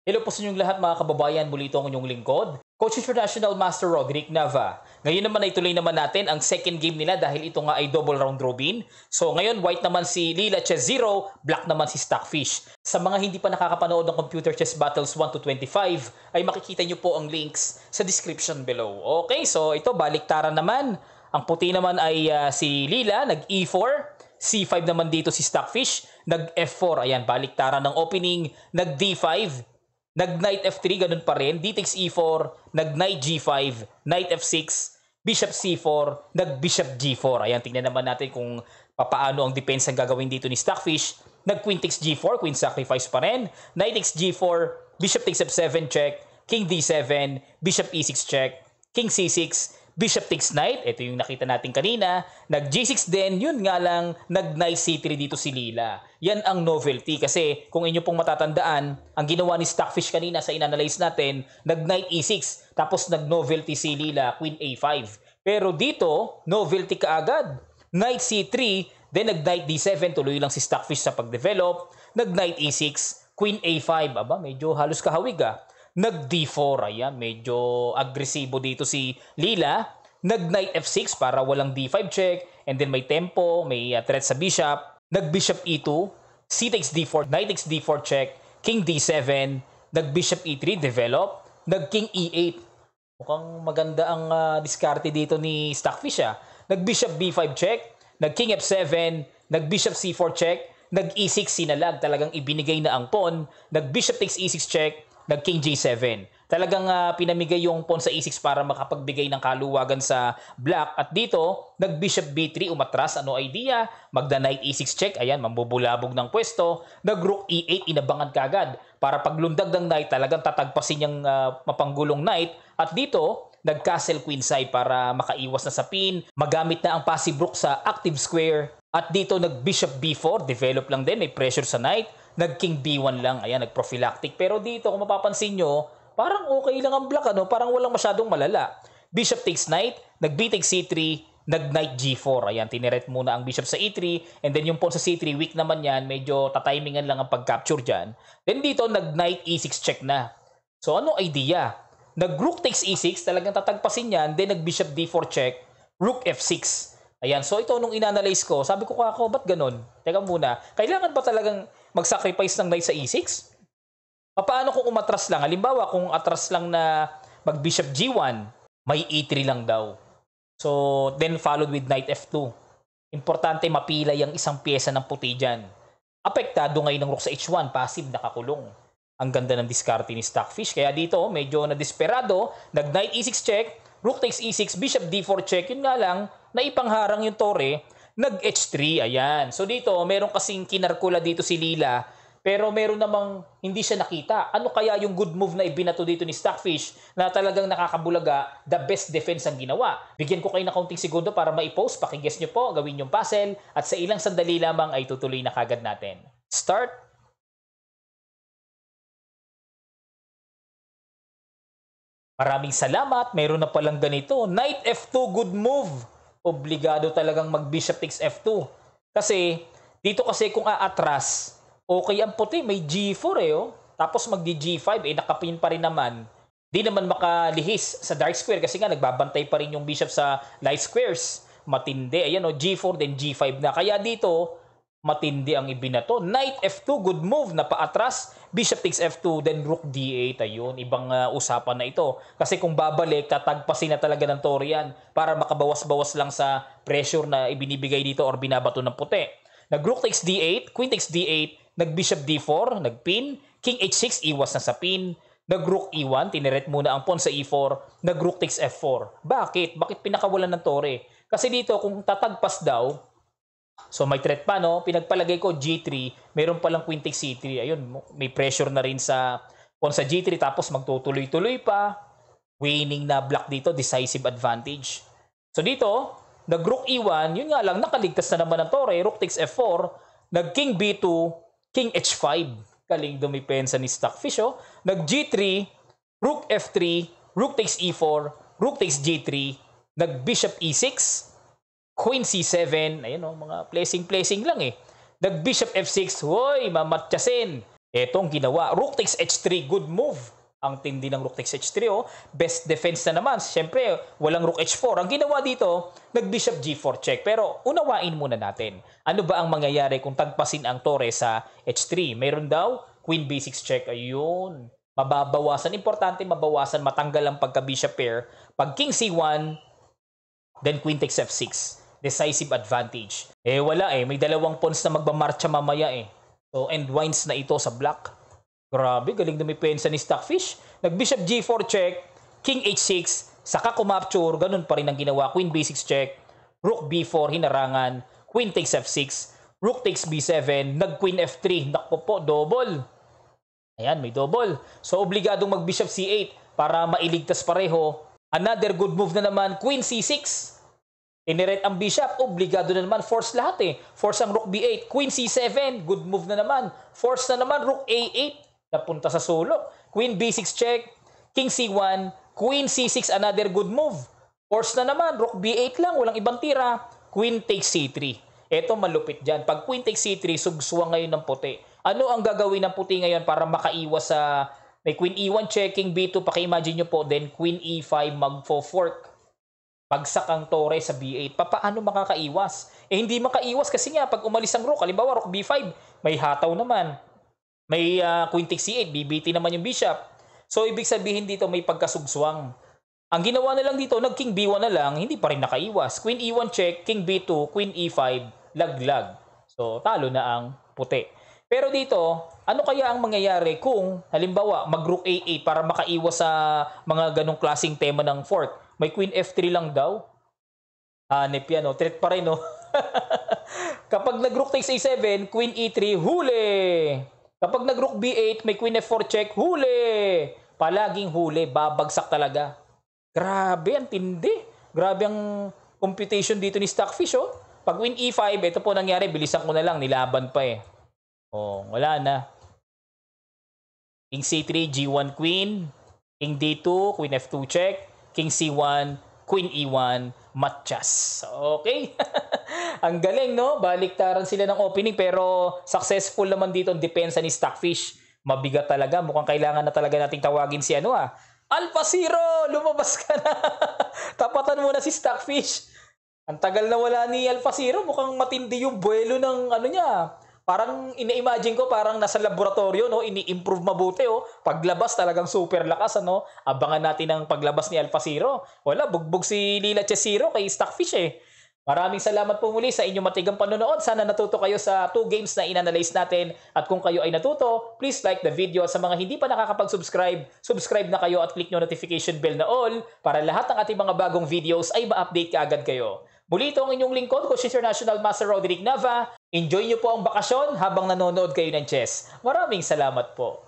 Hello po sa inyong lahat mga kababayan, muli ito ang inyong lingkod, Coach International Master Roderick Nava. Ngayon naman ay tuloy naman natin ang second game nila dahil ito nga ay double round robin. So ngayon white naman si Lila Chess 0, black naman si Stockfish. Sa mga hindi pa nakakapanood ng Computer Chess Battles 1 to 25 ay makikita nyo po ang links sa description below. Okay, so ito baliktaran naman. Ang puti naman ay si Lila, nag E4. C5 naman dito si Stockfish, nag F4. Ayan, baliktaran ng opening, nag D5. Nag-knight F3, ganun pa rin. D takes E4, nag-knight G5, knight F6, bishop C4, nag-bishop G4. Ayan, tingnan naman natin kung paano ang defense ang gagawin dito ni Stockfish. Nag-queen takes G4, queen sacrifice pa rin. Knight takes G4, bishop takes F7 check, king D7, bishop E6 check, king C6, bishop takes knight, ito yung nakita natin kanina. Nag G6 din, yun nga lang, nag knight C3 dito si Lila. Yan ang novelty kasi kung inyo pong matatandaan, ang ginawa ni Stockfish kanina sa inanalyze natin, nag knight E6, tapos nag novelty si Lila, queen A5. Pero dito, novelty kaagad. Knight C3, then nag knight D7, tuloy lang si Stockfish sa pagdevelop. Nag knight E6, queen A5, aba medyo halos kahawig Nag D4, ayan, medyo agresibo dito si Lila. Nag knight F6 para walang D5 check. And then may tempo, may threat sa bishop. Nag bishop E2, C takes D4, knight takes D4 check, king D7. Nag bishop E3, develop. Nag king E8. Mukhang maganda ang diskarte dito ni Stockfish Nag bishop B5 check, nag king F7, nag bishop C4 check, nag E6 sinalag, talagang ibinigay na ang pawn. Nag bishop takes E6 check, nag king G7. Talagang pinamigay yung pawn sa E6 para makapagbigay ng kaluwagan sa black. At dito, nag bishop B3 umatras. Ano idea? Magda knight E6 check. Ayan, mambubulabog ng pwesto. Nag rook E8 inabangan kagad. Para paglundag ng knight, talagang tatagpasin yung mapanggulong knight. At dito, nag castle queenside para makaiwas na sa pin. Magamit na ang passive rook sa active square. At dito, nag bishop B4. Develop lang din. May pressure sa knight. Nag-king B1 lang. Ayan, nag-prophylactic. Pero dito, kung mapapansin nyo, parang okay lang ang black, parang walang masyadong malala. Bishop takes knight, nag-b takes C3, nag-knight G4. Ayan, tinirect muna ang bishop sa E3. And then yung pawn sa C3, weak naman yan. Medyo tatimingan lang ang pag-capture dyan. Then dito, nag-knight E6 check na. So, ano idea? Nag-rook takes E6, talagang tatagpasin yan. Then nag-bishop D4 check, rook F6. Ayan, so ito nung inanalyze ko, sabi ko kako, ba't ganun? Teka muna, kailangan ba talagang mag-sacrifice ng knight sa E6? Paano kung umatras lang? Halimbawa, kung atras lang na mag-bishop G1, may E3 lang daw. So, then followed with knight F2. Importante mapilay ang isang pyesa ng puti dyan. Apektado ngayon ng rook sa H1, passive, nakakulong. Ang ganda ng diskarte ni Stockfish. Kaya dito, medyo na-desperado, nag-knight E6 check, rook takes E6, bishop D4 check, yun nga lang, naipangharang yung tore, nag-H3, ayan. So dito, meron kasing kinarkula dito si Lila, pero meron namang hindi siya nakita. Ano kaya yung good move na ibinato dito ni Stockfish na talagang nakakabulaga, the best defense ang ginawa? Bigyan ko kayo ng kaunting segundo para ma-post, pakiguess nyo po, gawin yung puzzle, at sa ilang sandali lamang ay tutuloy na kagad natin. Start! Maraming salamat, meron na palang ganito. Knight F2, good move! Obligado talagang mag-bishop takes F2. Kasi, dito kasi kung aatras, okay ang puti, may G4 Tapos mag-G5, nakapin pa rin naman. Di naman makalihis sa dark square kasi nga nagbabantay pa rin yung bishop sa light squares. Matindi. Ayan G4 then G5 na. Kaya dito, matindi ang ibinato. Knight F2, good move na paatras. Bishop takes F2, then rook D8. Ayun, ibang usapan na ito. Kasi kung babalik, tatagpasin na talaga ng tore yan para makabawas-bawas lang sa pressure na ibinibigay dito or binabato ng puti. Nag-rook takes D8, queen takes D8, nag-bishop D4, nag-pin, king H6, iwas na sa pin. Nag-rook E1, tinirect muna ang pawn sa E4, nag-rook takes F4. Bakit? Bakit pinakawalan ng tore? Kasi dito, kung tatagpas daw, so may threat pa pinagpalagay ko G3, meron palang queen takes C3. Ayun, may pressure na rin sa pawn sa G3 tapos magtutuloy-tuloy pa. Winning na black dito, decisive advantage. So dito, nag-rook E1, yun nga lang nakaligtas na naman ng tore, rook takes F4, nag-king B2, king H5. Galing dumipensa ni Stockfish Nag-G3, rook F3, rook takes E4, rook takes G3, nag-bishop E6, queen C7, ayun mga placing lang Nag-bishop F6, hoy, mamatyasin. Etong ginawa. Rook takes h3. Good move. Ang tindi ng rook takes h3. Oh. Best defense na naman. Siyempre, walang rook h4. Ang ginawa dito, nag-bishop g4 check. Pero unawain muna natin. Ano ba ang mangyayari kung tagpasin ang tore sa h3? Mayroon daw, queen b6 check. Ayun. Mababawasan. Importante mabawasan. Matanggal ang pagka-bishop pair. Pag king c1, then queen takes f6. Decisive advantage. Wala may dalawang pawns na magmamarcha mamaya So, end wines na ito sa black. Grabe, galing dumipensa ni Stockfish. Nag-bishop g4 check, king h6, saka kumapture, ganun pa rin ang ginawa. Queen b6 check, rook b4, hinarangan, queen takes f6, rook takes b7, nag-queen f3. Naku po, double. Ayan, may double. So, obligadong mag-bishop c8 para mailigtas pareho. Another good move na naman, queen c6. Inirate ang bishop, obligado na naman, force lahat Force ang rook b8, queen c7, good move na naman. Force na naman, rook a8, napunta sa sulok. Queen b6 check, king c1, queen c6, another good move. Force na naman, rook b8 lang, walang ibang tira. Queen takes c3. Ito malupit dyan. Pag queen takes c3, sugsuwang ngayon ng puti. Ano ang gagawin ng puti ngayon para makaiwas sa may queen e1 check, king b2, paki-imagine nyo po, then queen e5 magfo-fork. Pagsak ang tore sa b8. Paano makakaiwas? Hindi makaiwas kasi nga pag umalis ang rook, halimbawa rook b5, may hataw naman. May queen takes c8, BBT naman yung bishop. So ibig sabihin dito may pagkasugswang. Ang ginawa na lang dito, nag king b1 na lang, hindi pa rin nakaiwas. Queen e1 check, king b2, queen e5, laglag. So talo na ang puti. Pero dito, ano kaya ang mangyayari kung halimbawa mag-rook a8 para makaiwas sa mga ganong klaseng tema ng fork? May queen f3 lang daw. Hanip yan, threat pa rin, Kapag nag-rook takes a7, queen e3, huli! Kapag nag-rook b8, may queen f4 check, huli! Palaging huli, babagsak talaga. Grabe, ang tindi. Grabe ang computation dito ni Stockfish, Pag queen e5, ito po nangyari, bilisan ko na lang, nilaban pa wala na. King c3, g1 queen, king d2, queen f2 check, king c1, queen e1, matchas. Okay? Ang galing, no? Baliktaran sila ng opening pero successful naman dito ang depensa ni Stockfish. Mabigat talaga. Mukhang kailangan na talaga nating tawagin si Alpha Zero! Lumabas ka na! Tapatan mo na si Stockfish. Ang tagal na wala ni Alpha Zero. Mukhang matindi yung buwelo ng niya. Parang ina-imagine ko parang nasa laboratorio, ini-improve mabuti, Paglabas talagang super lakas, Abangan natin ang paglabas ni Alpha Zero. Wala, bugbog si Lila Chess Zero kay Stockfish Maraming salamat po muli sa inyong matigang panonood. Sana natuto kayo sa 2 games na inanalyze natin. At kung kayo ay natuto, please like the video. At sa mga hindi pa nakakapag-subscribe, subscribe na kayo at click nyo notification bell na all para lahat ng ating mga bagong videos ay ma-update kaagad kayo. Muli ito ang inyong lingkod, Coach International Master Roderick Nava. Enjoy nyo po ang bakasyon habang nanonood kayo ng chess. Maraming salamat po.